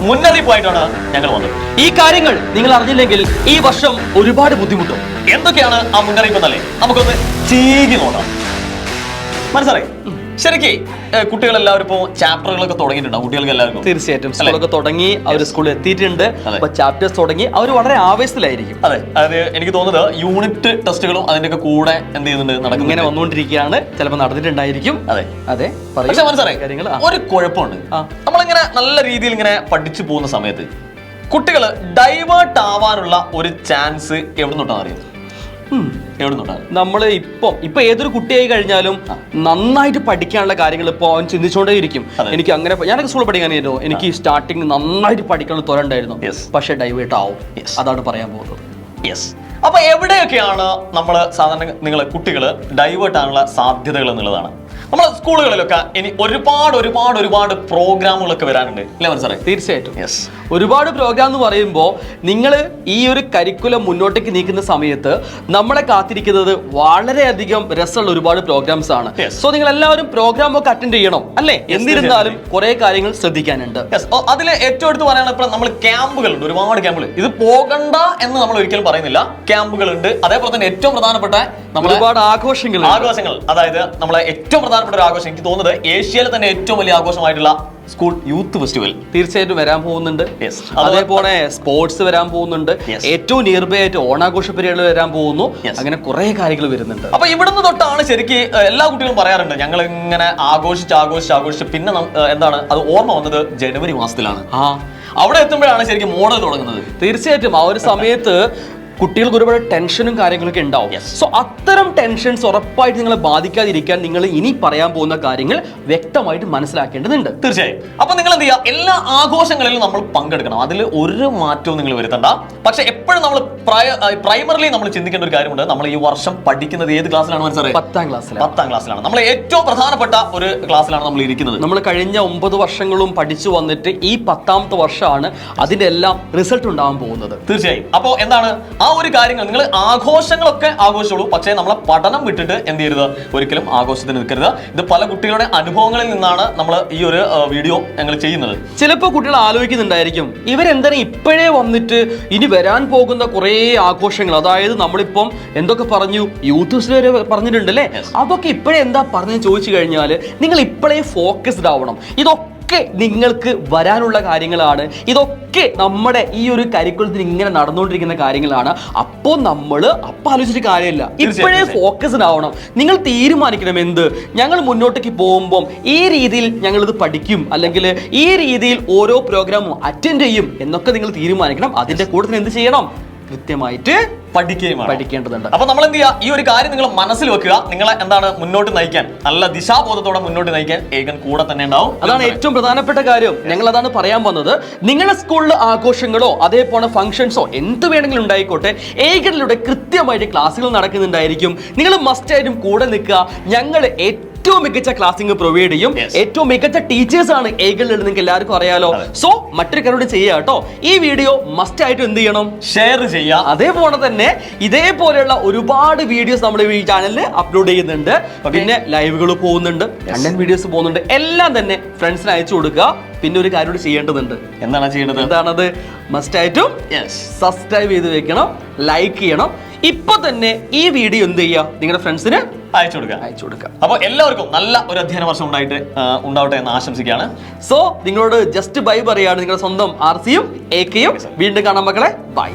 മുന്നറിയിപ്പായിട്ടാണ് ഞങ്ങൾ വന്നത്. ഈ കാര്യങ്ങൾ നിങ്ങൾ അറിഞ്ഞില്ലെങ്കിൽ ഈ വർഷം ഒരുപാട് ബുദ്ധിമുട്ടും. എന്തൊക്കെയാണ് ആ മുന്നറിയിപ്പ് എന്നല്ലേ നമുക്കൊന്ന് ചീകി നോക്കാം. മനസ്സിലായി? ശരിക്കും കുട്ടികളെല്ലാവരും ഇപ്പോൾ ചാപ്റ്ററുകളൊക്കെ തുടങ്ങിയിട്ടുണ്ടാവും. കുട്ടികൾക്ക് എല്ലാവർക്കും തീർച്ചയായിട്ടും സ്കൂളൊക്കെ തുടങ്ങി, അവർ സ്കൂളിൽ എത്തിയിട്ടുണ്ട്. അപ്പൊ ചാപ്റ്റേഴ്സ് തുടങ്ങി, അവർ വളരെ ആവേശത്തിലായിരിക്കും. അതെ, അതായത് എനിക്ക് തോന്നുന്നത് യൂണിറ്റ് ടെസ്റ്റുകളും അതിന്റെയൊക്കെ കൂടെ എന്ത് ചെയ്യുന്നുണ്ട്, നടക്കും, ഇങ്ങനെ വന്നുകൊണ്ടിരിക്കുകയാണ്. ചിലപ്പോൾ നടന്നിട്ടുണ്ടായിരിക്കും. അതെ അതെ, പക്ഷെ മനസ്സിലായി കാര്യങ്ങൾ. ഒരു കുഴപ്പമുണ്ട്. നമ്മളിങ്ങനെ നല്ല രീതിയിൽ ഇങ്ങനെ പഠിച്ചു പോകുന്ന സമയത്ത് കുട്ടികൾ ഡൈവേർട്ട് ആവാനുള്ള ഒരു ചാൻസ് എവിടെ നിന്നോട്ടാണ് അറിയുന്നത്? നമ്മൾ ഇപ്പൊ ഏതൊരു കുട്ടിയായി കഴിഞ്ഞാലും നന്നായിട്ട് പഠിക്കാനുള്ള കാര്യങ്ങൾ ഇപ്പൊ അവൻ ചിന്തിച്ചുകൊണ്ടേയിരിക്കും. എനിക്ക് അങ്ങനെ ഞാനൊക്കെ സ്കൂളിൽ പഠിക്കാനായിരുന്നു, എനിക്ക് സ്റ്റാർട്ടിങ് നന്നായിട്ട് പഠിക്കാനുള്ള ത്വരണ്ടായിരുന്നു. പക്ഷെ ഡൈവേർട്ട് ആവും. അതാണ് പറയാൻ പോകുന്നത്. യെസ്. അപ്പൊ എവിടെയൊക്കെയാണ് നമ്മൾ സാധാരണ കുട്ടികൾ ഡൈവേർട്ട് ആകാനുള്ള സാധ്യതകൾ എന്നുള്ളതാണ്. നമ്മളെ സ്കൂളുകളിലൊക്കെ ഇനി ഒരുപാട് പ്രോഗ്രാമുകളൊക്കെ വരാനുണ്ട് അല്ലേ മനസ്സിലായി? തീർച്ചയായിട്ടും. ഒരുപാട് പ്രോഗ്രാം എന്ന് പറയുമ്പോൾ നിങ്ങൾ ഈ ഒരു കരിക്കുലം മുന്നോട്ടേക്ക് നീക്കുന്ന സമയത്ത് നമ്മളെ കാത്തിരിക്കുന്നത് വളരെയധികം രസമുള്ള ഒരുപാട് പ്രോഗ്രാംസ് ആണ്. സോ നിങ്ങൾ എല്ലാവരും പ്രോഗ്രാം ഒക്കെ അറ്റൻഡ് ചെയ്യണം അല്ലേ? എന്നിരുന്നാലും കുറെ കാര്യങ്ങൾ ശ്രദ്ധിക്കാനുണ്ട്. അതിൽ ഏറ്റവും എടുത്ത് പറയാനുള്ള ഇപ്പൊ നമ്മൾ ക്യാമ്പുകളുണ്ട്, ഒരുപാട് ക്യാമ്പുകൾ. ഇത് പോകണ്ട എന്ന് നമ്മൾ ഒരിക്കലും പറയുന്നില്ല. ക്യാമ്പുകളുണ്ട്. അതേപോലെ തന്നെ ഏറ്റവും പ്രധാനപ്പെട്ട ഒരുപാട് ആഘോഷങ്ങൾ. അതായത് നമ്മളെ ഏറ്റവും പ്രധാനപ്പെട്ട ഒരു ആഘോഷം, എനിക്ക് തോന്നുന്നത് ഏഷ്യയിലെ തന്നെ ഏറ്റവും വലിയ ആഘോഷമായിട്ടുള്ള സ്കൂൾ യൂത്ത് ഫെസ്റ്റിവൽ തീർച്ചയായിട്ടും വരാൻ പോകുന്നുണ്ട്. അതേപോലെ സ്പോർട്സ് വരാൻ പോകുന്നുണ്ട്. ഏറ്റവും നിയർ ബൈ ആയിട്ട് ഓണാഘോഷ പരിപാടികൾ വരാൻ പോകുന്നു. അങ്ങനെ കുറെ കാര്യങ്ങൾ വരുന്നുണ്ട്. അപ്പൊ ഇവിടുന്ന് തൊട്ടാണ് ശരിക്കും എല്ലാ കുട്ടികളും പറയാറുണ്ട്, ഞങ്ങൾ ഇങ്ങനെ ആഘോഷിച്ച് പിന്നെ എന്താണ് അത് ഓർമ്മ വന്നത് ജനുവരി മാസത്തിലാണ്. അവിടെ എത്തുമ്പോഴാണ് ശരിക്കും മോഡൽ തുടങ്ങുന്നത്. തീർച്ചയായിട്ടും ആ ഒരു സമയത്ത് കുട്ടികൾക്ക് ഒരുപാട് ടെൻഷനും കാര്യങ്ങളൊക്കെ ഉണ്ടാവും. സോ അത്തരം ടെൻഷൻസ് ഉറപ്പായിട്ട് നിങ്ങളെ ബാധിക്കാതിരിക്കാൻ നിങ്ങൾ ഇനി പറയാൻ പോകുന്ന കാര്യങ്ങൾ വ്യക്തമായിട്ട് മനസ്സിലാക്കേണ്ടതുണ്ട്. തീർച്ചയായും. അപ്പൊ നിങ്ങൾ എന്ത് ചെയ്യുക, എല്ലാ ആഘോഷങ്ങളിലും നമ്മൾ പങ്കെടുക്കണം. അതിൽ ഒരു മാറ്റവും നിങ്ങൾ വരുത്തണ്ട. പക്ഷെ എപ്പോഴും നമ്മൾ പ്രൈമറിലി നമ്മൾ ചിന്തിക്കേണ്ട ഒരു കാര്യമുണ്ട്. നമ്മൾ ഈ വർഷം പഠിക്കുന്നത് ഏത് ക്ലാസ്സിലാണ് മനസ്സിലായി? 10ാം ക്ലാസ്സിലാണ്. നമ്മൾ ഏറ്റവും പ്രധാനപ്പെട്ട ഒരു ക്ലാസ്സിലാണ് നമ്മൾ ഇരിക്കുന്നത്. നമ്മൾ കഴിഞ്ഞ 9 വർഷങ്ങളും പഠിച്ചു വന്നിട്ട് ഈ 10ാമത്തെ വർഷമാണ് അതിന്റെ എല്ലാം റിസൾട്ട് ഉണ്ടാവാൻ പോകുന്നത്. തീർച്ചയായും. അപ്പോ എന്താണ് ആ ഒരു കാര്യങ്ങൾ, നിങ്ങൾ ആഘോഷങ്ങളൊക്കെ ആഘോഷിച്ചോളൂ, പക്ഷേ നമ്മളെ പഠനം വിട്ടിട്ട് എന്ത് ചെയ്യരുത്, ഒരിക്കലും ആഘോഷത്തിന് നിൽക്കരുത്. ഇത് പല കുട്ടികളുടെ അനുഭവങ്ങളിൽ നിന്നാണ് നമ്മൾ ഈ ഒരു വീഡിയോ ഞങ്ങൾ ചെയ്യുന്നത്. ചിലപ്പോൾ കുട്ടികൾ ആലോചിക്കുന്നുണ്ടായിരിക്കും, ഇവരെന്താണ് ഇപ്പോഴേ വന്നിട്ട് ഇനി വരാൻ പോകുന്ന കുറേ ആഘോഷങ്ങൾ, അതായത് നമ്മളിപ്പം എന്തൊക്കെ പറഞ്ഞു, യൂത്ത് വരെ പറഞ്ഞിട്ടുണ്ട് അല്ലേ, അതൊക്കെ ഇപ്പോഴേ എന്താ പറഞ്ഞു ചോദിച്ചു കഴിഞ്ഞാൽ നിങ്ങൾ ഇപ്പോഴേ ഫോക്കസ്ഡ് ആവണം. ഇതൊക്കെ നിങ്ങൾക്ക് വരാനുള്ള കാര്യങ്ങളാണ്. ഇതൊക്കെ നമ്മുടെ ഈ ഒരു കരിക്കുലത്തിൽ ഇങ്ങനെ നടന്നുകൊണ്ടിരിക്കുന്ന കാര്യങ്ങളാണ്. അപ്പോൾ ആലോചിച്ചിട്ട് കാര്യമില്ല, ഇപ്പോഴേ ഫോക്കസ്ഡ് ആവണം. നിങ്ങൾ തീരുമാനിക്കണം എന്ത്, ഞങ്ങൾ മുന്നോട്ടേക്ക് പോകുമ്പോൾ ഈ രീതിയിൽ ഞങ്ങളിത് പഠിക്കും, അല്ലെങ്കിൽ ഈ രീതിയിൽ ഓരോ പ്രോഗ്രാമും അറ്റൻഡ് ചെയ്യും എന്നൊക്കെ നിങ്ങൾ തീരുമാനിക്കണം. അതിന്റെ കൂടെ എന്ത് ചെയ്യണം, കൃത്യമായിട്ട് പഠിക്കേണ്ടതുണ്ട്. അപ്പൊ നമ്മൾ എന്ത് ചെയ്യുക, ഈ ഒരു കാര്യം നിങ്ങൾ മനസ്സിൽ വെക്കുക. നിങ്ങളെ എന്താണ് മുന്നോട്ട് നയിക്കാൻ, നല്ല ദിശാബോധത്തോടെ മുന്നോട്ട് നയിക്കാൻ ഏകൻ കൂടെ തന്നെ ഉണ്ടാവും. അതാണ് ഏറ്റവും പ്രധാനപ്പെട്ട കാര്യം. ഞങ്ങൾ അതാണ് പറയാൻ വന്നത്. നിങ്ങളുടെ സ്കൂളിൽ ആഘോഷങ്ങളോ അതേപോലെ ഫംഗ്ഷൻസോ എന്ത് വേണമെങ്കിലും ഉണ്ടായിക്കോട്ടെ, ഏകനിലൂടെ കൃത്യമായിട്ട് ക്ലാസ്സുകൾ നടക്കുന്നുണ്ടായിരിക്കും. നിങ്ങൾ മസ്റ്റായിട്ടും കൂടെ നിൽക്കുക. ഞങ്ങൾ ഏറ്റവും മികച്ച ക്ലാസ്സിംഗ് പ്രൊവൈഡ് ചെയ്യും. ഏറ്റവും മികച്ച ടീച്ചേഴ്സ് ആണ് ഏകനിൽ, നിങ്ങൾക്ക് എല്ലാവർക്കും അറിയാലോ. സോ മറ്റൊരു കാര്യം ചെയ്യുക കേട്ടോ, ഈ വീഡിയോ മസ്റ്റ് ആയിട്ട് എന്ത് ചെയ്യണം, ഷെയർ ചെയ്യുക. അതേപോലെ തന്നെ ഇതേപോലെയുള്ള ഒരുപാട് വീഡിയോസ് നമ്മൾ ഈ ചാനലിൽ അപ്ലോഡ് ചെയ്യുന്നുണ്ട്. പിന്നെ ലൈവുകൾ പോകുന്നുണ്ട്, കണ്ടന്റ് വീഡിയോസ് പോകുന്നുണ്ട്. എല്ലാം തന്നെ ഫ്രണ്ട്സിന് അയച്ചു കൊടുക്കുക. പിന്നെ ഒരു കാര്യം ചെയ്യേണ്ടതുണ്ട്. എന്താണ് ചെയ്യേണ്ടത്? എന്താണത്? മസ്റ്റ് ആയിട്ടും സബ്സ്ക്രൈബ് ചെയ്ത് വെക്കണം, ലൈക്ക് ചെയ്യണം. ഇപ്പൊ തന്നെ ഈ വീഡിയോ എന്ത് ചെയ്യുക, നിങ്ങളുടെ ഫ്രണ്ട്സിന് അയച്ചു കൊടുക്കുക. അപ്പൊ എല്ലാവർക്കും നല്ല ഒരു അധ്യയന വർഷം ഉണ്ടാവട്ടെ എന്ന് ആശംസിക്കുകയാണ്. സോ നിങ്ങളോട് ജസ്റ്റ് ബൈ പറയാണ് നിങ്ങളുടെ സ്വന്തം RCയും AK യും. വീണ്ടും കാണാം മക്കളെ, ബൈ.